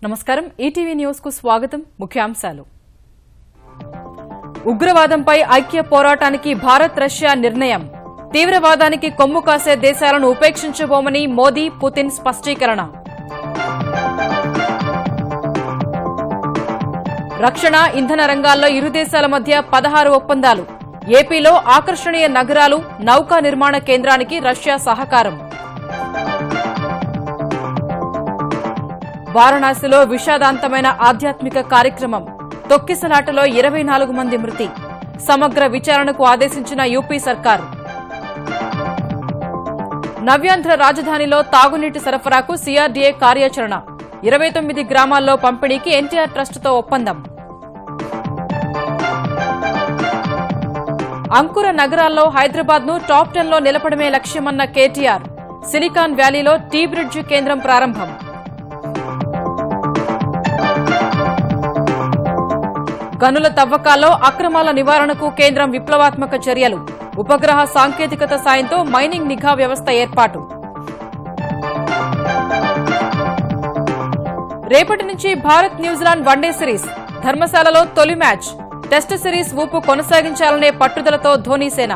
నమస్కారం ETV news కు స్వాగతం ముఖ్యాంశాలు ఉగ్రవాదంపై ఐక్య పోరాటానికి భారత్ రష్యా నిర్ణయం తీవ్రవాదానికి కొమ్ము కాసే దేశాలను ఉపేక్షించబోమని మోదీ పుతిన్ స్పష్టీకరణ రక్షణ ఇంధన రంగాల్లో ఇరు దేశాల మధ్య 16 ఒప్పందాలు ఏపీలో ఆకర్షణీయ నగరాలు నౌకా నిర్మాణ కేంద్రానికి రష్యా సహకారం వారణాసిలో విషాదాంతమైన ఆధ్యాత్మిక కార్యక్రమం తొక్కిసలాటలో 24 మంది మృతి సమగ్ర విచారణకు ఆదేశించిన యూపీ సర్కారు నవ్యాంధ్ర రాజధానిలో తాగునీటి సరఫరాకు సీఆర్డీఏ కార్యాచరణ 29 గ్రామాల్లో పంపిణీకి ఎన్టీఆర్ ట్రస్టుతో ఒప్పందం అంకుర నగరాల్లో హైదరాబాద్ ను టాప్ 10 లో నిలపడమే లక్ష్యమన్న కేటీఆర్ సిలికాన్ వ్యాలీలో టీ బ్రిడ్జ్ కేంద్రం ప్రారంభం గనుల తవ్వకాల్లో అక్రమాల నివారణకు కేంద్రం విప్లవాత్మక చర్యలు ఉపగ్రహ సాంకేతికత సాయంతో మైనింగ్ నిఘా వ్యవస్థ ఏర్పాటు రేపటి నుంచి భారత్ న్యూజిలాండ్ వన్డే సిరీస్ ధర్మశాలలో తొలి మ్యాచ్ టెస్టు సిరీస్ ఊపు కొనసాగించాలనే పట్టుదలతో ధోనీసేన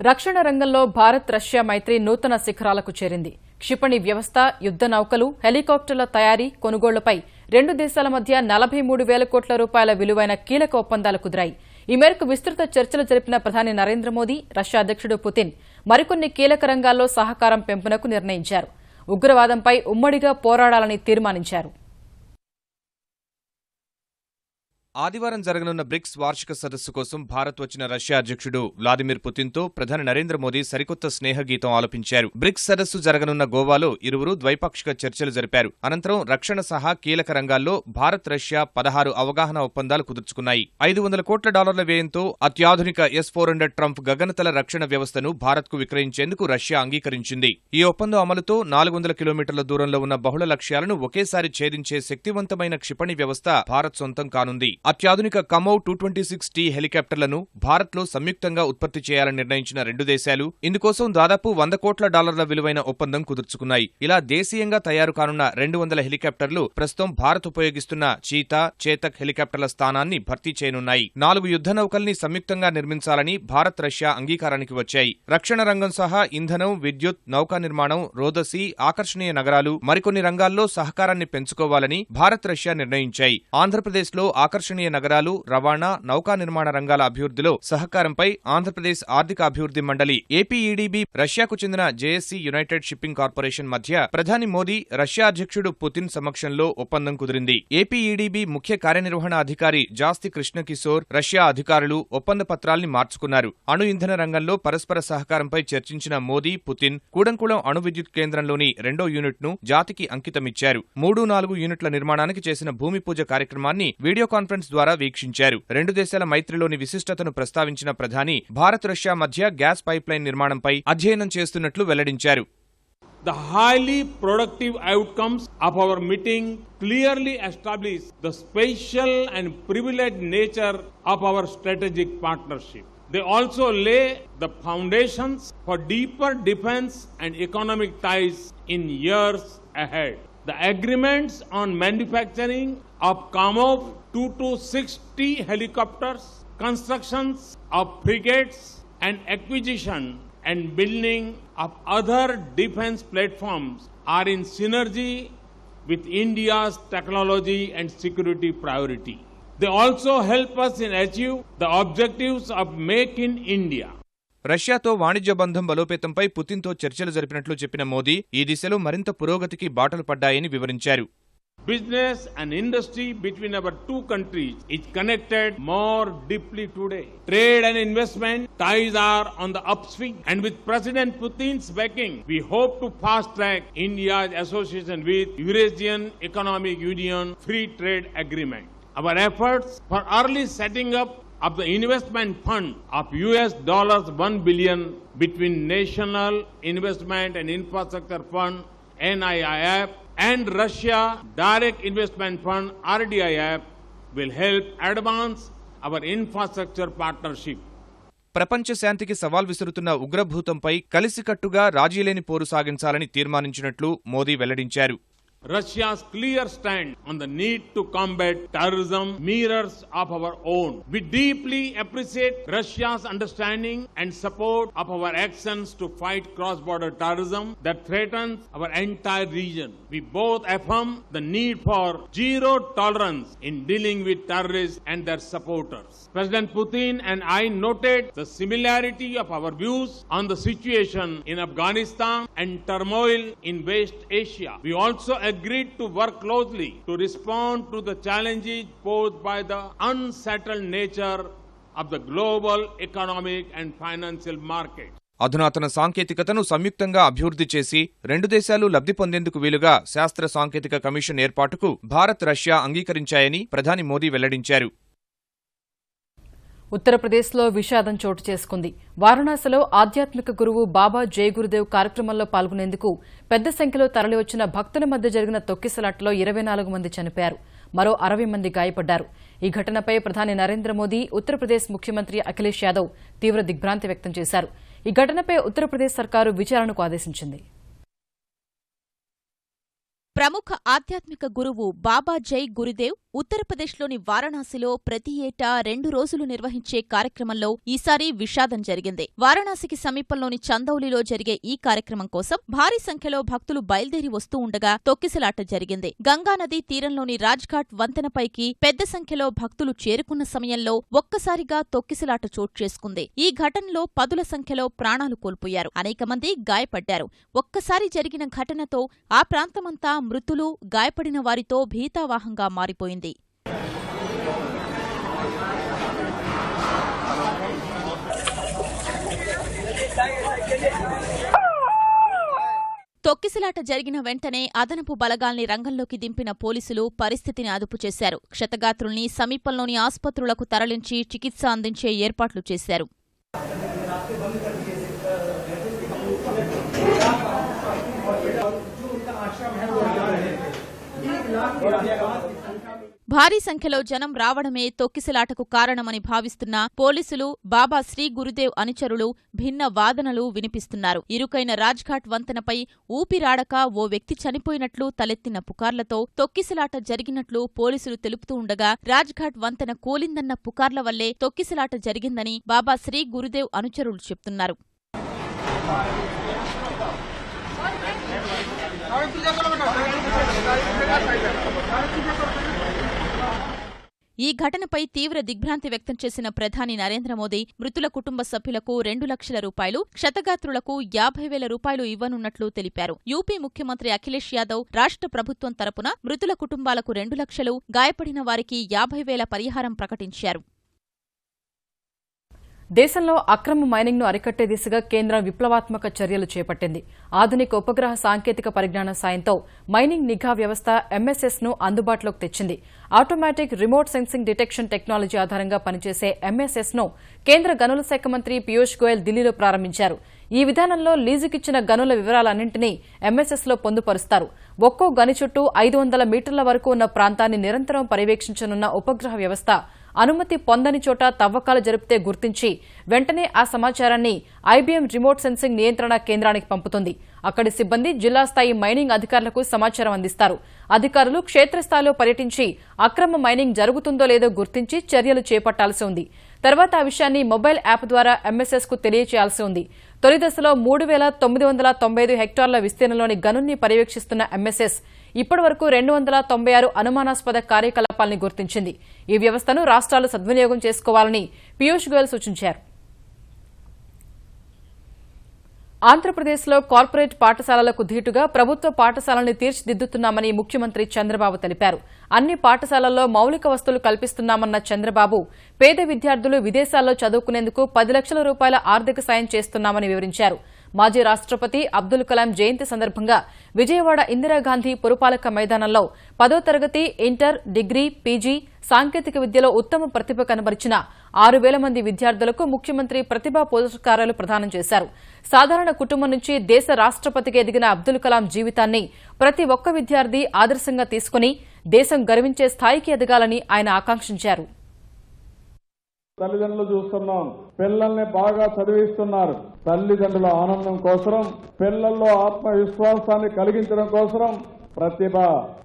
రక్షణ రంగంలో భారత్ రష్యా మైత్రి నూతన శిఖరాలకు చేరింది క్షిపణి వ్యవస్థ యుద్ద నౌకలు హెలికాప్టర్ల తయారీ కొనుగోళ్లపై రెండు దేశాల మధ్య 43,000 కోట్ల రూపాయల విలువైన కీలక ఒప్పందాలు కుదిరాయి ఈ మేరకు విస్తృత చర్చలు జరిపిన ప్రధాని నరేంద్ర మోదీ రష్యా అధ్యక్షుడు పుతిన్ మరికొన్ని కీలక రంగాల్లో సహకారం పెంపునకు నిర్ణయించారు ఉగ్రవాదంపై ఉమ్మడిగా పోరాడాలని తీర్మానించారు ఆదివారం జరగనున్న బ్రిక్స్ వార్షిక సదస్సు కోసం భారత్ వచ్చిన రష్యా అధ్యక్షుడు వ్లాదిమిర్ పుతిన్తో ప్రధాని నరేంద్ర మోదీ సరికొత్త స్నేహగీతం ఆలపించారు బ్రిక్స్ సదస్సు జరగనున్న గోవాలో ఇరువురు ద్వైపాక్షిక చర్చలు జరిపారు అనంతరం రక్షణ సహా కీలక రంగాల్లో భారత్ రష్యా 16 అవగాహన ఒప్పందాలు కుదుర్చుకున్నాయి $500 కోట్ల వ్యయంతో అత్యాధునిక S-400 ట్రంప్ గగనతల రక్షణ వ్యవస్థను భారత్కు విక్రయించేందుకు రష్యా అంగీకరించింది ఈ ఒప్పందం అమలుతో 400 కిలోమీటర్ల దూరంలో ఉన్న బహుళ లక్ష్యాలను ఒకేసారి ఛేదించే శక్తివంతమైన క్షిపణి వ్యవస్థ భారత్ సొంతం కానుంది అత్యాధునిక కమోవ్ 226T హెలికాప్టర్లను భారత్లో సంయుక్తంగా ఉత్పత్తి చేయాలని నిర్ణయించిన రెండు దేశాలు ఇందుకోసం దాదాపు $100 కోట్ల విలువైన ఒప్పందం కుదుర్చుకున్నాయి ఇలా దేశీయంగా తయారు కానున్న 200 హెలికాప్టర్లు ప్రస్తుతం భారత్ ఉపయోగిస్తున్న చీతా చేతక్ హెలికాప్టర్ల స్థానాన్ని భర్తీ చేయనున్నాయి 4 యుద్ధ నౌకల్ని సంయుక్తంగా నిర్మించాలని భారత్ రష్యా అంగీకారానికి వచ్చాయి రక్షణ రంగం సహా ఇంధనం విద్యుత్ నౌకా నిర్మాణం రోదసీ ఆకర్షణీయ నగరాలు మరికొన్ని రంగాల్లో సహకారాన్ని పెంచుకోవాలని భారత్ రష్యా నిర్ణయించాయి ఆంధ్రప్రదేశ్లో ఆకర్షణీయ నగరాలు రవాణా నౌకా నిర్మాణ రంగాల అభివృద్ధిలో సహకారంపై ఆంధ్రప్రదేశ్ ఆర్థిక అభివృద్ధి మండలి ఏపీఈడీబీ రష్యాకు చెందిన జేఎస్సీ యునైటెడ్ షిప్పింగ్ కార్పొరేషన్ మధ్య ప్రధాని మోదీ రష్యా అధ్యక్షుడు పుతిన్ సమక్షంలో ఒప్పందం కుదిరింది ఏపీఈడీబీ ముఖ్య కార్యనిర్వహణ అధికారి జాస్తి కృష్ణకిశోర్ రష్యా అధికారులు ఒప్పంద పత్రాల్ని మార్చుకున్నారు అణు ఇంధన రంగంలో పరస్పర సహకారంపై చర్చించిన మోదీ పుతిన్ కూడంకుళం అణు విద్యుత్ కేంద్రంలోని 2వ యూనిట్ను జాతికి అంకితమిచ్చారు 3-4 యూనిట్ల నిర్మాణానికి చేసిన భూమి పూజ కార్యక్రమాన్ని వీడియో కాన్ఫరెన్స్ ద్వారా వీక్షించారు రెండు దేశాల మైత్రిలోని విశిష్టతను ప్రస్తావించిన ప్రధాని భారత్ రష్యా మధ్య గ్యాస్ పైప్లైన్ నిర్మాణంపై అధ్యయనం చేస్తున్నట్లు వెల్లడించారు The highly productive outcomes of our meeting clearly establish the special and privileged nature of our strategic partnership. They also lay the foundations for deeper defense and economic ties in years ahead. The agreements on manufacturing of Kamov 226T helicopters, constructions of frigates and acquisition and building of other defense platforms are in synergy with India's technology and security priority. They also help us in achieve the objectives of Make in India. రష్యాతో వాణిజ్య బంధం బలోపేతంపై పుతిన్తో చర్చలు జరిపినట్లు చెప్పిన మోదీ ఈ దిశలో మరింత పురోగతికి బాటలు పడ్డాయని వివరించారు Business and industry between our two countries is connected more deeply today. Trade and investment ties are on the upswing. And with President Putin's backing, we hope to fast-track India's association with Eurasian Economic Union Free Trade Agreement. Our efforts for early setting up of the investment fund of $1 billion between National Investment and Infrastructure Fund NIIF and Russia Direct Investment Fund RDIF will help advance our infrastructure partnership. ప్రపంచ శాంతికి సవాల్ విసురుతున్న ఉగ్రభూతంపై కలిసికట్టుగా రాజీలేని పోరు సాగించాలని తీర్మానించినట్లు మోదీ వెల్లడించారు. Russia's clear stand on the need to combat terrorism mirrors of our own. We deeply appreciate Russia's understanding and support of our actions to fight cross-border terrorism that threatens our entire region. We both affirm the need for zero tolerance in dealing with terrorists and their supporters. President Putin and I noted the similarity of our views on the situation in Afghanistan and turmoil in West Asia. We also agreed to work closely to respond to the challenges posed by the unsettled nature of the global economic and financial market. అధునాతన సాంకేతికతను సంయుక్తంగా అభివృద్ధి చేసి రెండు దేశాలు లబ్ధి పొందేందుకు వీలుగా శాస్త్ర సాంకేతిక కమిషన్ ఏర్పాటుకు భారత్, రష్యా అంగీకరించాయని ప్రధాని మోదీ వెల్లడించారు. ఉత్తరప్రదేశ్లో విషాదం చోటు చేసుకుంది. వారణాసిలో ఆధ్యాత్మిక గురువు బాబా జై గురుదేవ్ కార్యక్రమంలో పాల్గొనేందుకు పెద్ద సంఖ్యలో తరలివచ్చిన భక్తుల మధ్య జరిగిన తొక్కిసలాటలో 24 మంది చనిపోయారు. మరో 60 మంది గాయపడ్డారు. ఈ ఘటనపై ప్రధాని నరేంద్ర మోదీ, ఉత్తరప్రదేశ్ ముఖ్యమంత్రి అఖిలేష్ యాదవ్ తీవ్ర దిగ్భ్రాంతి వ్యక్తం చేశారు. ఈ ఘటనపై ఉత్తరప్రదేశ్ సర్కారు విచారణకు ఆదేశించింది. ప్రముఖ ఆధ్యాత్మిక గురువు బాబా జై గురుదేవ్ ఉత్తరప్రదేశ్లోని వారణాసిలో ప్రతి ఏటా 2 రోజులు నిర్వహించే కార్యక్రమంలో ఈసారి విషాదం జరిగింది. వారణాసికి సమీపంలోని చందౌలిలో జరిగే ఈ కార్యక్రమం కోసం భారీ సంఖ్యలో భక్తులు బయలుదేరి వస్తూ ఉండగా తొక్కిసలాట జరిగింది. గంగానదీ తీరంలోని రాజ్ఘాట్ వంతెనపైకి పెద్ద సంఖ్యలో భక్తులు చేరుకున్న సమయంలో ఒక్కసారిగా తొక్కిసలాట చోటు చేసుకుంది. ఈ ఘటనలో పదుల సంఖ్యలో ప్రాణాలు కోల్పోయారు. అనేక మంది గాయపడ్డారు. ఒక్కసారి జరిగిన ఘటనతో ఆ ప్రాంతమంతా మృతులు, గాయపడిన వారితో భీతావాహంగా మారిపోయింది. తొక్కిసలాట జరిగిన వెంటనే అదనపు బలగాల్ని రంగంలోకి దింపిన పోలీసులు పరిస్థితిని అదుపు చేశారు. క్షతగాత్రుల్ని సమీపంలోని ఆస్పత్రులకు తరలించి చికిత్స అందించే ఏర్పాట్లు చేశారు. భారీ సంఖ్యలో జనం రావడమే తొక్కిసలాటకు కారణమని భావిస్తున్న పోలీసులు, బాబా శ్రీ గురుదేవ్ అనుచరులు భిన్న వాదనలు వినిపిస్తున్నారు. ఇరుకైన రాజ్ఘాట్ వంతెనపై ఊపిరాడక ఓ వ్యక్తి చనిపోయినట్లు తలెత్తిన పుకార్లతో తొక్కిసలాట జరిగినట్లు పోలీసులు తెలుపుతూ ఉండగా, రాజ్ఘాట్ వంతెన కూలిందన్న పుకార్ల వల్లే తొక్కిసలాట జరిగిందని బాబా శ్రీ గురుదేవ్ అనుచరులు చెప్తున్నారు. ఈ ఘటనపై తీవ్ర దిగ్భ్రాంతి వ్యక్తం చేసిన ప్రధాని నరేంద్ర మోదీ మృతుల కుటుంబ సభ్యులకు 2 లక్షల రూపాయలు, క్షతగాత్రులకు 50,000 రూపాయలు ఇవ్వనున్నట్లు తెలిపారు. యూపీ ముఖ్యమంత్రి అఖిలేష్ యాదవ్ రాష్ట్ర ప్రభుత్వం తరపున మృతుల కుటుంబాలకు 2 లక్షలు, గాయపడిన వారికి 50,000 పరిహారం ప్రకటించారు. దేశంలో అక్రమ మైనింగ్ను అరికట్టే దిశగా కేంద్రం విప్లవాత్మక చర్యలు చేపట్టింది. ఆధునిక ఉపగ్రహ సాంకేతిక పరిజ్ఞానం సాయంతో మైనింగ్ నిఘా వ్యవస్థ ఎంఎస్ఎస్ను అందుబాటులోకి తెచ్చింది. Automatic remote sensing detection technology ఆధారంగా పనిచేసే ఎంఎస్ఎస్ను కేంద్ర గనుల శాఖ మంత్రి పీయూష్ గోయల్ ఢిల్లీలో ప్రారంభించారు. ఈ విధానంలో లీజుకిచ్చిన గనుల వివరాలన్నింటినీ ఎంఎస్ఎస్లో పొందుపరుస్తారు. ఒక్కో గని చుట్టూ 500 మీటర్ల వరకు ఉన్న ప్రాంతాన్ని నిరంతరం పర్యవేక్షించనున్న ఉపగ్రహ వ్యవస్థ అనుమతి పొందని చోట తవ్వకాలు జరిపితే గుర్తించి వెంటనే ఆ సమాచారాన్ని ఐబీఎం రిమోట్ సెన్సింగ్ నియంత్రణ కేంద్రానికి పంపుతుంది. అక్కడి సిబ్బంది జిల్లా స్థాయి మైనింగ్ అధికారులకు సమాచారం అందిస్తారు. అధికారులు క్షేత్రస్థాయిలో పర్యటించి అక్రమ మైనింగ్ జరుగుతుందో లేదో గుర్తించి చర్యలు చేపట్టాల్సి ఉంది. తర్వాత ఆ విషయాన్ని మొబైల్ యాప్ ద్వారా ఎంఎస్ఎస్ కు తెలియచేయాల్సి ఉంది. తొలి దశలో 3,995 హెక్టార్ల విస్తీర్ణంలోని గనుల్ని పర్యవేక్షిస్తున్న ఎంఎస్ఎస్ ఇప్పటి వరకు 296 అనుమానాస్పద కార్యకలాపాల్ని గుర్తించింది. ఈ వ్యవస్థను రాష్ట్రాలు సద్వినియోగం చేసుకోవాలని పీయూష్ గోయల్ సూచించారు. ఆంధ్రప్రదేశ్లో కార్పొరేట్ పాఠశాలలకు ధీటుగా ప్రభుత్వ పాఠశాలల్ని తీర్చిదిద్దుతున్నామని ముఖ్యమంత్రి చంద్రబాబు తెలిపారు. అన్ని పాఠశాలల్లో మౌలిక వసతులు కల్పిస్తున్నామన్న చంద్రబాబు పేద విద్యార్థులు విదేశాల్లో చదువుకునేందుకు 10 లక్షల రూపాయల ఆర్థిక సాయం చేస్తున్నామని వివరించారు. మాజీ రాష్ట్రపతి అబ్దుల్ కలాం జయంతి సందర్భంగా విజయవాడ ఇందిరాగాంధీ పురపాలక మైదానంలో 10వ తరగతి, ఇంటర్, డిగ్రీ, పీజీ, సాంకేతిక విద్యలో ఉత్తమ ప్రతిభ కనబరిచిన 6,000 మంది విద్యార్థులకు ముఖ్యమంత్రి ప్రతిభా పురస్కారాలు ప్రదానం చేశారు. సాధారణ కుటుంబం నుంచి దేశ రాష్ట్రపతిగా ఎదిగిన అబ్దుల్ కలాం జీవితాన్ని ప్రతి ఒక్క విద్యార్థి ఆదర్శంగా తీసుకుని దేశం గర్వించే స్థాయికి ఎదగాలని ఆయన ఆకాంక్షించారు. తల్లిదండ్రులు చూస్తున్నాం, పిల్లల్ని బాగా చదివిస్తున్నారు. తల్లిదండ్రుల ఆనందం కోసం, పిల్లల్లో ఆత్మవిశ్వాసాన్ని కలిగించడం కోసం ప్రతిభ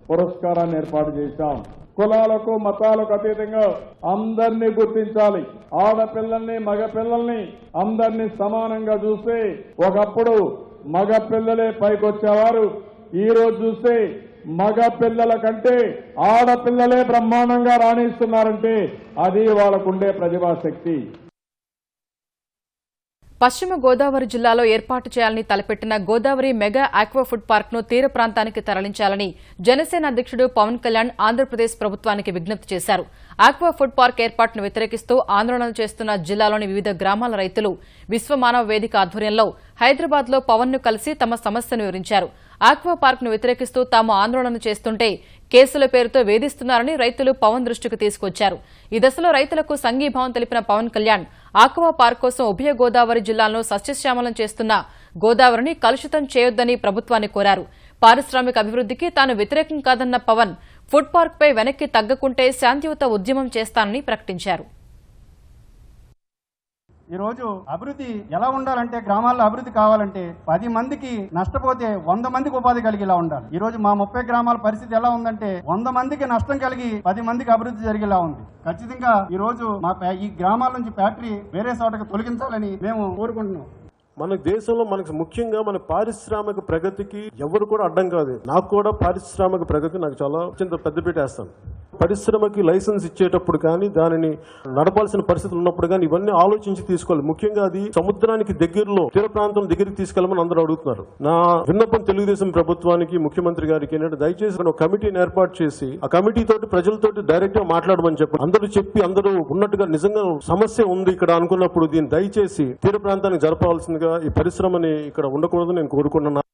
పురస్కారాన్ని ఏర్పాటు చేశాం. కులాలకు మతాలకు అతీతంగా అందరినీ గుర్తించాలి. ఆడపిల్లల్ని మగపిల్లల్ని అందరినీ సమానంగా చూస్తే ఒకప్పుడు మగపిల్లలే పైకొచ్చేవారు. ఈ రోజు చూస్తే మగ పిల్లల కంటే ఆడపిల్లలే బ్రహ్మాండంగా రాణిస్తున్నారంటే అది వాళ్ళకుండే ప్రతిభాశక్తి. పశ్చిమ గోదావరి జిల్లాలో ఏర్పాటు చేయాలని తలపెట్టిన Godavari mega aqua food park ను తీర ప్రాంతానికి తరలించాలని జనసేన అధ్యక్షుడు పవన్ కళ్యాణ్ ఆంధ్రప్రదేశ్ ప్రభుత్వానికి విజ్ఞప్తి చేశారు. ఆక్వా ఫుడ్ పార్క్ ఏర్పాటును వ్యతిరేకిస్తూ ఆందోళన చేస్తున్న జిల్లాలోని వివిధ గ్రామాల రైతులు విశ్వ మానవ వేదిక ఆధ్వర్యంలో హైదరాబాద్ లో పవన్ ను కలిసి తమ సమస్యను వివరించారు. ఆక్వా పార్క్ ను వ్యతిరేకిస్తూ తాము ఆందోళన చేస్తుంటే కేసుల పేరుతో వేధిస్తున్నారని రైతులు పవన్ దృష్టికి తీసుకొచ్చారు. ఈ దశలో రైతులకు సంఘీభావం తెలిపిన పవన్ కళ్యాణ్ ఆక్వా పార్క్ కోసం ఉభయ గోదావరి జిల్లాలను సస్యశ్యామలం చేస్తున్న గోదావరిని కలుషితం చేయొద్దని ప్రభుత్వాన్ని కోరారు. పారిశ్రామిక అభివృద్ధికి తాను వ్యతిరేకం కాదన్న పవన్ ఫుడ్ పార్క్ పై వెనక్కి తగ్గకుంటే శాంతియుత ఉద్యమం చేస్తానని ప్రకటించారు. ఈ రోజు అభివృద్ధి ఎలా ఉండాలంటే, గ్రామాల్లో అభివృద్ధి కావాలంటే 10 మందికి నష్టపోతే 100 మందికి ఉపాధి కలిగేలా ఉండాలి. ఈ రోజు మా 30 గ్రామాల పరిస్థితి ఎలా ఉందంటే 100 మందికి నష్టం కలిగి 10 మందికి అభివృద్ధి జరిగేలా ఉంది. ఖచ్చితంగా ఈ రోజు మా ఈ గ్రామాల నుంచి ఫ్యాక్టరీ వేరే చోటకి తొలగించాలని మేము కోరుకుంటున్నాం. మన దేశంలో మనకు ముఖ్యంగా మన పారిశ్రామిక ప్రగతికి ఎవరు కూడా అడ్డం కాదు. నాకు కూడా పారిశ్రామిక ప్రగతి నాకు చాలా పెద్దపీట వేస్తాను. పరిశ్రమకి లైసెన్స్ ఇచ్చేటప్పుడు కానీ, దానిని నడపాల్సిన పరిస్థితులు ఉన్నప్పుడు కానీ ఇవన్నీ ఆలోచించి తీసుకోవాలి. ముఖ్యంగా అది సముద్రానికి దగ్గరలో, తీర ప్రాంతం దగ్గరికి తీసుకెళ్లమని అందరూ అడుగుతున్నారు. నా విన్నపం తెలుగుదేశం ప్రభుత్వానికి, ముఖ్యమంత్రి గారికి ఏంటంటే, దయచేసి ఒక కమిటీని ఏర్పాటు చేసి ఆ కమిటీ తోటి ప్రజలతోటి డైరెక్ట్ గా మాట్లాడమని చెప్పి అందరూ ఉన్నట్టుగా నిజంగా సమస్య ఉంది ఇక్కడ అనుకున్నప్పుడు దీన్ని దయచేసి తీర ప్రాంతానికి జరపాల్సిందిగా, ఈ పరిశ్రమని ఇక్కడ ఉండకూడదు నేను కోరుకుంటున్నాను.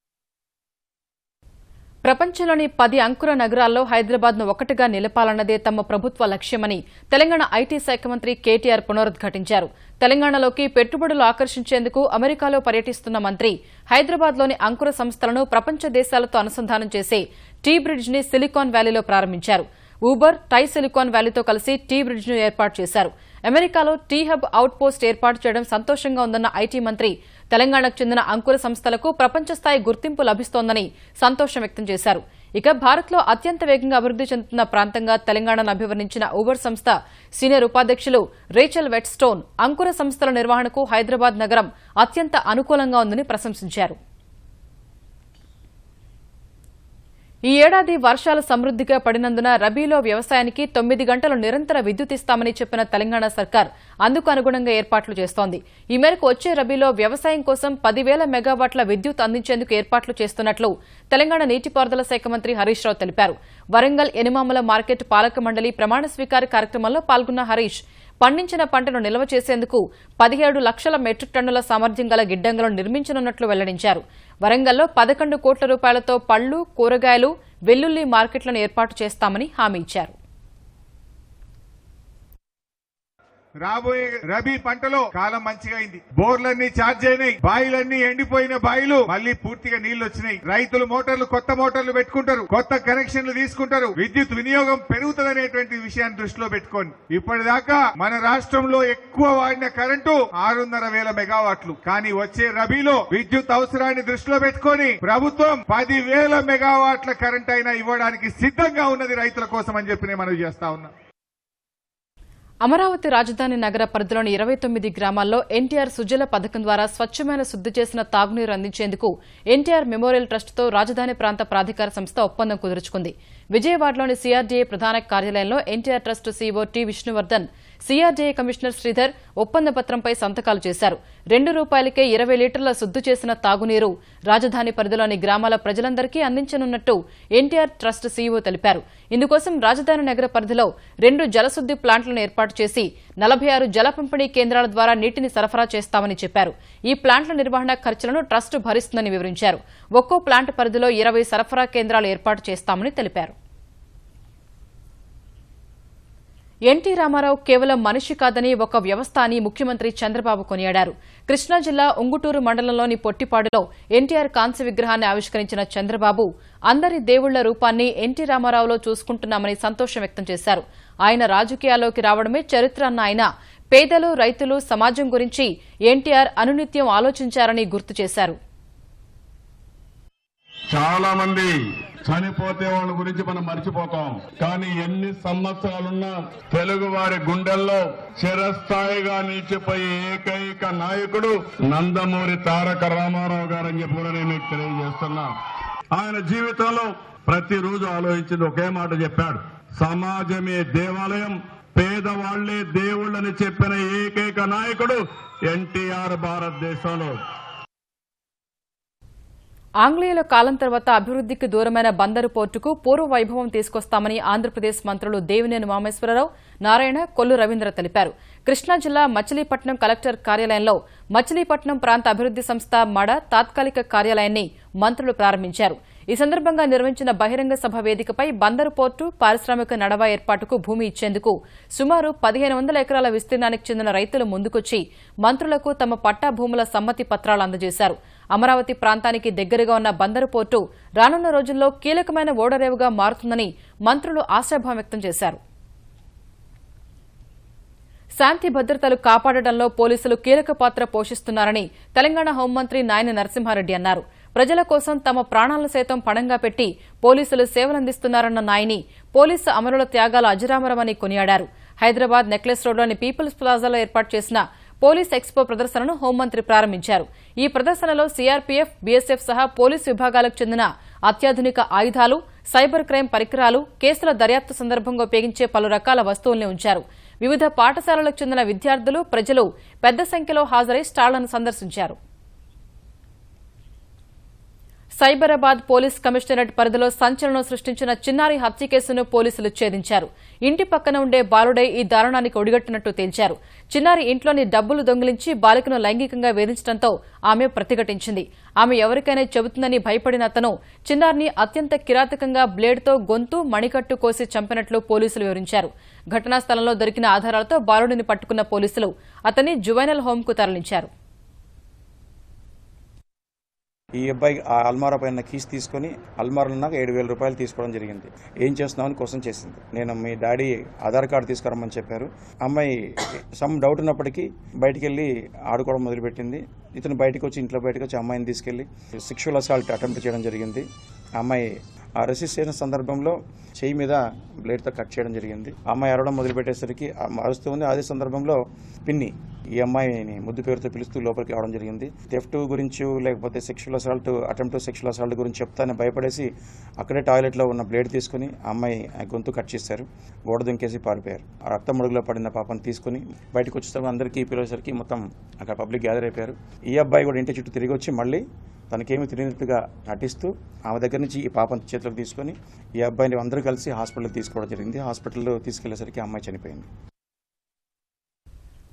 ప్రపంచంలోని 10 అంకుర నగరాల్లో హైదరాబాద్ను ఒకటిగా నిలపాలన్నదే తమ ప్రభుత్వ లక్ష్యమని తెలంగాణ ఐటీ శాఖ మంత్రి కేటీఆర్ పునరుద్ఘాటించారు. తెలంగాణలోకి పెట్టుబడులు ఆకర్షించేందుకు అమెరికాలో పర్యటిస్తున్న మంత్రి హైదరాబాద్లోని అంకుర సంస్థలను ప్రపంచ దేశాలతో అనుసంధానం చేసే టీ బ్రిడ్జ్ ని సిలికాన్ వ్యాలీలో ప్రారంభించారు. ఊబర్, టై సిలికాన్ వ్యాలీతో కలిసి టీ బ్రిడ్జ్ ను ఏర్పాటు చేశారు. అమెరికాలో టీ హబ్ అవుట్ పోస్ట్ ఏర్పాటు చేయడం సంతోషంగా ఉందన్న ఐటీ మంత్రి తెలంగాణకు చెందిన అంకుర సంస్థలకు ప్రపంచ స్థాయి గుర్తింపు లభిస్తోందని సంతోషం వ్యక్తం చేశారు. ఇక భారత్లో అత్యంత వేగంగా అభివృద్ది చెందుతున్న ప్రాంతంగా తెలంగాణను అభివర్ణించిన ఊబర్ సంస్థ సీనియర్ ఉపాధ్యక్షులు రేచల్ వెట్స్టోన్ అంకుర సంస్థల నిర్వహణకు హైదరాబాద్ నగరం అత్యంత అనుకూలంగా ఉందని ప్రశంసించారు. ఈ ఏడాది వర్షాలు సమృద్దిగా పడినందున రబీలో వ్యవసాయానికి 9 గంటలు నిరంతర విద్యుత్ ఇస్తామని చెప్పిన తెలంగాణ సర్కార్ అందుకు అనుగుణంగా ఏర్పాట్లు చేస్తోంది. ఈ మేరకు వచ్చే రబీలో వ్యవసాయం కోసం 10,000 మెగావాట్ల విద్యుత్ అందించేందుకు ఏర్పాట్లు చేస్తున్నట్లు తెలంగాణ నీటిపారుదల శాఖ మంత్రి హరీష్ రావు తెలిపారు. వరంగల్ ఎనిమామల మార్కెట్ పాలక మండలి ప్రమాణ స్వీకార కార్యక్రమంలో పాల్గొన్న హరీష్ పండించిన పంటను నిల్వ చేసేందుకు 17 లక్షల మెట్రిక్ టన్నుల సామర్థ్యం గల గిడ్డంగులను నిర్మించనున్నట్లు వెల్లడించారు. వరంగల్లో 11 కోట్ల రూపాయలతో పళ్లు, కూరగాయలు, వెల్లుల్లి మార్కెట్లను ఏర్పాటు చేస్తామని హామీ ఇచ్చారు. రాబోయే రబీ పంటలో కాలం మంచిగా అయింది. బోర్లన్నీ ఛార్జ్ అయినాయి, బాయిలన్నీ ఎండిపోయిన బాయిలు మళ్లీ పూర్తిగా నీళ్లు వచ్చినాయి. రైతులు కొత్త మోటార్లు పెట్టుకుంటారు, కొత్త కనెక్షన్లు తీసుకుంటారు. విద్యుత్ వినియోగం పెరుగుతుందనేటువంటి విషయాన్ని దృష్టిలో పెట్టుకోండి. ఇప్పటిదాకా మన రాష్ట్రంలో ఎక్కువ వాడిన కరెంటు 6,500 మెగావాట్లు. కానీ వచ్చే రబీలో విద్యుత్ అవసరాన్ని దృష్టిలో పెట్టుకొని ప్రభుత్వం 10,000 మెగావాట్ల కరెంట్ అయినా ఇవ్వడానికి సిద్ధంగా ఉన్నది రైతుల కోసం అని చెప్పి నేను మనవి చేస్తా ఉన్నా. అమరావతి రాజధాని నగర పరిధిలోని 29 గ్రామాల్లో ఎన్టీఆర్ సుజల పథకం ద్వారా స్వచ్ఛమైన శుద్ది చేసిన తాగునీరు అందించేందుకు ఎన్టీఆర్ మెమోరియల్ ట్రస్టుతో రాజధాని ప్రాంత ప్రాధికార సంస్థ ఒప్పందం కుదుర్చుకుంది. విజయవాడలోని సీఆర్డీఏ ప్రధాన కార్యాలయంలో NTR trust CEO T Vishnuvardhan CRDA commissioner Sridhar ఒప్పంద పత్రంపై సంతకాలు చేశారు. ₹2కే 20 లీటర్ల శుద్ధి చేసిన తాగునీరు రాజధాని పరిధిలోని గ్రామాల ప్రజలందరికీ అందించనున్నట్టు ఎన్టీఆర్ ట్రస్ట్ సీఈఓ తెలిపారు. ఇందుకోసం రాజధాని నగర పరిధిలో 2 జలశుద్ది ప్లాంట్లను ఏర్పాటు చేసి 46 జల పంపిణీ కేంద్రాల ద్వారా నీటిని సరఫరా చేస్తామని చెప్పారు. ఈ ప్లాంట్ల నిర్వహణ ఖర్చులను ట్రస్ట్ భరిస్తుందని వివరించారు. ఒక్కో ప్లాంట్ పరిధిలో 20 సరఫరా కేంద్రాలు ఏర్పాటు చేస్తామని తెలిపారు. ఎన్టీ రామారావు కేవలం మనిషి కాదని ఒక వ్యవస్థ అని ముఖ్యమంత్రి చంద్రబాబు కొనియాడారు. కృష్ణా జిల్లా ఉంగుటూరు మండలంలోని పొట్టిపాడులో ఎన్టీఆర్ కాంస్య విగ్రహాన్ని ఆవిష్కరించిన చంద్రబాబు అందరి దేవుళ్ల రూపాన్ని ఎన్టీ రామారావులో చూసుకుంటున్నామని సంతోషం వ్యక్తం చేశారు. ఆయన రాజకీయాల్లోకి రావడమే చరిత్ర అన్న ఆయన పేదలు, రైతులు, సమాజం గురించి ఎన్టీఆర్ అనునిత్యం ఆలోచించారని గుర్తు చేశారు. చాలా మంది చనిపోతే వాళ్ళ గురించి మనం మర్చిపోతాం. కానీ ఎన్ని సంవత్సరాలున్నా తెలుగు వారి గుండెల్లో చిరస్థాయిగా నిలిచిపోయే ఏకైక నాయకుడు నందమూరి తారక రామారావు గారని చెప్పి కూడా నేను మీకు తెలియజేస్తున్నా. ఆయన జీవితంలో ప్రతిరోజు ఆలోచించింది ఒకే మాట చెప్పాడు, సమాజమే దేవాలయం, పేదవాళ్లే దేవుళ్ళని చెప్పిన ఏకైక నాయకుడు ఎన్టీఆర్ భారతదేశంలో. ఆంగ్లేయుల కాలం తర్వాత అభివృద్దికి దూరమైన బందరు పోర్టుకు పూర్వ వైభవం తీసుకొస్తామని ఆంధ్రప్రదేశ్ మంత్రులు దేవినేని వామేశ్వరరావు, నారాయణ, కొల్లు రవీంద్ర తెలిపారు. కృష్ణా జిల్లా మచిలీపట్నం కలెక్టర్ కార్యాలయంలో మచిలీపట్నం ప్రాంత అభివృద్ది సంస్థ మడ తాత్కాలిక కార్యాలయాన్ని మంత్రులు ప్రారంభించారు. ఈ సందర్భంగా నిర్వహించిన బహిరంగ సభ వేదికపై బందరు పోర్టు, పారిశ్రామిక నడవ ఏర్పాటుకు భూమి ఇచ్చేందుకు సుమారు 1500 ఎకరాల విస్తీర్ణానికి చెందిన రైతులు ముందుకొచ్చి మంత్రులకు తమ పట్టా భూముల సమ్మతి పత్రాలు అందజేశారు. అమరావతి ప్రాంతానికి దగ్గరగా ఉన్న బందరు పోర్టు రానున్న రోజుల్లో కీలకమైన ఓడరేవుగా మారుతుందని మంత్రులు ఆశాభావం వ్యక్తం చేశారు. శాంతి భద్రతలు కాపాడడంలో పోలీసులు కీలక పాత్ర పోషిస్తున్నారని తెలంగాణ హోంమంత్రి నాయని నరసింహారెడ్డి అన్నారు. ప్రజల కోసం తమ ప్రాణాలను సైతం పణంగా పెట్టి పోలీసులు సేవలందిస్తున్నారన్న నాయని పోలీసు అమరుల త్యాగాలు అజరామరమని కొనియాడారు. హైదరాబాద్ నెక్లెస్ రోడ్లోని పీపుల్స్ ప్లాజాలో ఏర్పాటు చేసిన పోలీస్ ఎక్స్పో ప్రదర్శనను హోంమంత్రి ప్రారంభించారు. ఈ ప్రదర్శనలో సీఆర్పీఎఫ్, బీఎస్ఎఫ్ సహా పోలీసు విభాగాలకు చెందిన అత్యాధునిక ఆయుధాలు, సైబర్ క్రైమ్ పరికరాలు, కేసుల దర్యాప్తు సందర్భంగా ఉపయోగించే పలు రకాల వస్తువుల్ని ఉంచారు. వివిధ పాఠశాలలకు చెందిన విద్యార్థులు, ప్రజలు పెద్ద సంఖ్యలో హాజరై స్టాళ్లను సందర్శించారు. సైబరాబాద్ పోలీస్ కమిషనరేట్ పరిధిలో సంచలనం సృష్టించిన చిన్నారి హత్య కేసును పోలీసులు ఛేదించారు. ఇంటి పక్కన ఉండే బాలుడే ఈ దారుణానికి ఒడిగట్టినట్టు తేల్చారు. చిన్నారి ఇంట్లోని డబ్బులు దొంగిలించి బాలికను లైంగికంగా వేధించడంతో ఆమె ప్రతిఘటించింది. ఆమె ఎవరికైనా చెబుతుందని భయపడిన అతను చిన్నారిని అత్యంత కిరాతకంగా బ్లేడ్తో గొంతు, మణికట్టు కోసి చంపినట్లు పోలీసులు వివరించారు. ఘటనా స్థలంలో దొరికిన ఆధారాలతో బాలుడిని పట్టుకున్న పోలీసులు అతన్ని జువైనల్ హోంకు తరలించారు. ఈ అబ్బాయి ఆ అల్మారా పైన కీస్ తీసుకుని అల్మారాలో నాకు 7,000 రూపాయలు తీసుకోవడం జరిగింది. ఏం చేస్తున్నామని క్వశ్చన్ చేసింది. నేను మీ డాడీ ఆధార్ కార్డు తీసుకురమ్మని చెప్పారు. అమ్మాయి సమ్ డౌట్ ఉన్నప్పటికీ బయటికి వెళ్ళి ఆడుకోవడం మొదలుపెట్టింది. ఇతను బయటకు వచ్చి ఇంట్లో బయటకు వచ్చి అమ్మాయిని తీసుకెళ్లి సెక్షువల్ అసాల్ట్ అటెంప్ట్ చేయడం జరిగింది. అమ్మాయి ఆ రెసిస్ట్ చేసిన సందర్భంలో చెయ్యి మీద బ్లేడ్తో కట్ చేయడం జరిగింది. అమ్మాయి అరవడం మొదలుపెట్టేసరికి అరుస్తూ ఉంది. అదే సందర్భంలో పిన్ని ఈ అమ్మాయిని ముద్దు పేరుతో పిలుస్తూ లోపలికి రావడం జరిగింది. థెఫ్ట్ గురించి లేకపోతే sexual assault, attempt sexual assault గురించి చెప్తానని భయపడేసి అక్కడే టాయిలెట్లో ఉన్న బ్లేడ్ తీసుకుని అమ్మాయి గొంతు కట్ చేశారు. గోడ దుంకేసి పారిపోయారు. ఆ రక్త మడుగులో పడిన పాపను తీసుకుని బయటకు వచ్చేసరికి అందరికీ పిలిచేసరికి మొత్తం అక్కడ పబ్లిక్ గ్యాదర్ అయిపోయారు. ఈ అబ్బాయి కూడా ఇంటి చుట్టూ తిరిగి వచ్చి మళ్ళీ తనకేమీ తెలియనట్టుగా నటిస్తూ ఆమె దగ్గర నుంచి ఈ పాపను చేతిలోకి తీసుకుని ఈ అబ్బాయిని అందరూ కలిసి హాస్పిటల్కి తీసుకోవడం జరిగింది. హాస్పిటల్లో తీసుకెళ్లేసరికి అమ్మాయి చనిపోయింది.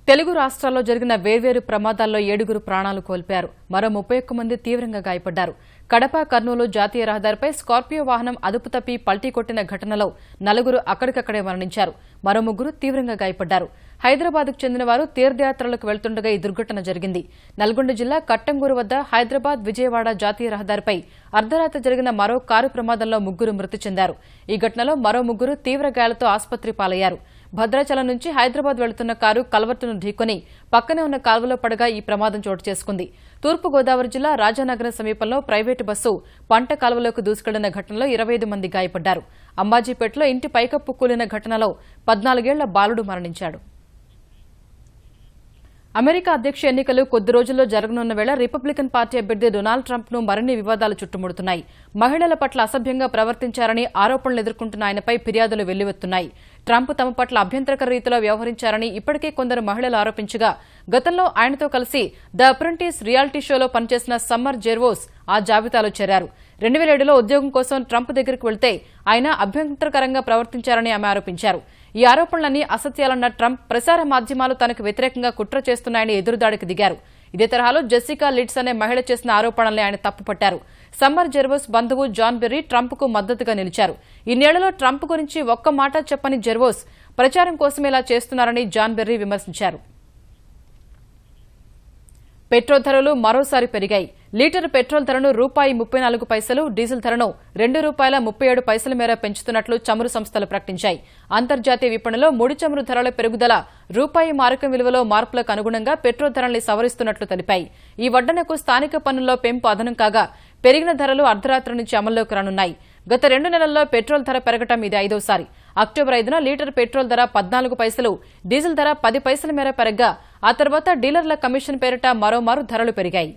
తెలుగు రాష్ట్రాల్లో జరిగిన వేర్వేరు ప్రమాదాల్లో 7 ప్రాణాలు కోల్పోయారు. మరో 31 మంది తీవ్రంగా గాయపడ్డారు. కడప, కర్నూలు జాతీయ రహదారిపై స్కార్పియో వాహనం అదుపు తప్పి పల్టీ కొట్టిన ఘటనలో 4 అక్కడికక్కడే మరణించారు. మరో 3 తీవ్రంగా గాయపడ్డారు. హైదరాబాద్కు చెందిన వారు తీర్థయాత్రలకు వెళ్తుండగా ఈ దుర్ఘటన జరిగింది. నల్గొండ జిల్లా కట్టంగూరు వద్ద హైదరాబాద్, విజయవాడ జాతీయ రహదారిపై అర్ధరాత్రి జరిగిన మరో కారు ప్రమాదంలో 3 మృతి చెందారు. ఈ ఘటనలో మరో 3 తీవ్ర గాయాలతో ఆసుపత్రి పాలయ్యారు. భద్రాచలం నుంచి హైదరాబాద్ వెళుతున్న కారు కల్వర్టును ఢీకొని పక్కనే ఉన్న కాల్వలో పడగా ఈ ప్రమాదం చోటు చేసుకుంది. తూర్పుగోదావరి జిల్లా రాజానగరం సమీపంలో ప్రైవేటు బస్సు పంట కాలువలోకి దూసుకెళ్లిన ఘటనలో 25 మంది గాయపడ్డారు. అంబాజీపేటలో ఇంటి పైకప్పు కూలిన ఘటనలో 14 ఏళ్ల బాలుడు మరణించాడు. అమెరికా అధ్యక్ష ఎన్నికలు కొద్ది రోజుల్లో జరగనున్న వేళ రిపబ్లికన్ పార్టీ అభ్యర్థి డొనాల్డ్ ట్రంప్ ను మరిన్ని వివాదాలు చుట్టుముడుతున్నాయి. మహిళల పట్ల అసభ్యంగా ప్రవర్తించారని ఆరోపణలు ఎదుర్కొంటున్న ఆయనపై ఫిర్యాదులు వెల్లువెత్తున్నాయి. ట్రంప్ తమ పట్ల అభ్యంతరకర రీతిలో వ్యవహరించారని ఇప్పటికే కొందరు మహిళలు ఆరోపించగా గతంలో ఆయనతో కలిసి ద అప్రెంటిస్ రియాలిటీ షోలో పనిచేసిన సమ్మర్ జెర్వోస్ ఆ జాబితాలో చేరారు. 2007లో ఉద్యోగం కోసం ట్రంప్ దగ్గరికి వెళ్తే ఆయన అభ్యంతరకరంగా ప్రవర్తించారని ఆమె ఆరోపించారు. ఈ ఆరోపణలన్నీ అసత్యాలన్న ట్రంప్ ప్రసార మాధ్యమాలు తనకు వ్యతిరేకంగా కుట్ర చేస్తున్నాయని ఎదురుదాడికి దిగారు. ఇదే తరహాలో జెసికా లిడ్స్ అనే మహిళ చేసిన ఆరోపణల్ని ఆయన తప్పుపట్టారు. సమ్మర్ జెర్వోస్ బంధువు జాన్ బెర్రీ ట్రంప్కు మద్దతుగా నిలిచారు. ఈ నెలలో ట్రంప్ గురించి ఒక్క మాట చెప్పని జెర్వోస్ ప్రచారం కోసమే ఇలా చేస్తున్నారని జాన్ బెర్రీ విమర్శించారు. పెట్రోల్ ధరలు మరోసారి పెరిగాయి. లీటర్ పెట్రోల్ ధరను ₹34, డీజిల్ ధరను ₹2.37 మేర పెంచుతున్నట్లు చమురు సంస్థలు ప్రకటించాయి. అంతర్జాతీయ విపణిలో ముడి చమురు ధరల పెరుగుదల రూపాయి మారకం విలువలో మార్పులకు అనుగుణంగా పెట్రోల్ ధరల్ని సవరిస్తున్నట్లు తెలిపాయి. ఈ వడ్డనకు స్థానిక పన్నుల్లో పెంపు అదనం కాగా పెరిగిన ధరలు అర్ధరాత్రి నుంచి అమల్లోకి రానున్నాయి. గత 2 నెలల్లో పెట్రోల్ ధర పెరగటం ఇది 5వసారి. అక్టోబర్ 5న లీటర్ పెట్రోల్ ధర 14 పైసలు, డీజిల్ ధర 10 పైసల మేర పెరగ్గా ఆ తర్వాత డీలర్ల కమిషన్ పేరిట మరోమారు ధరలు పెరిగాయి.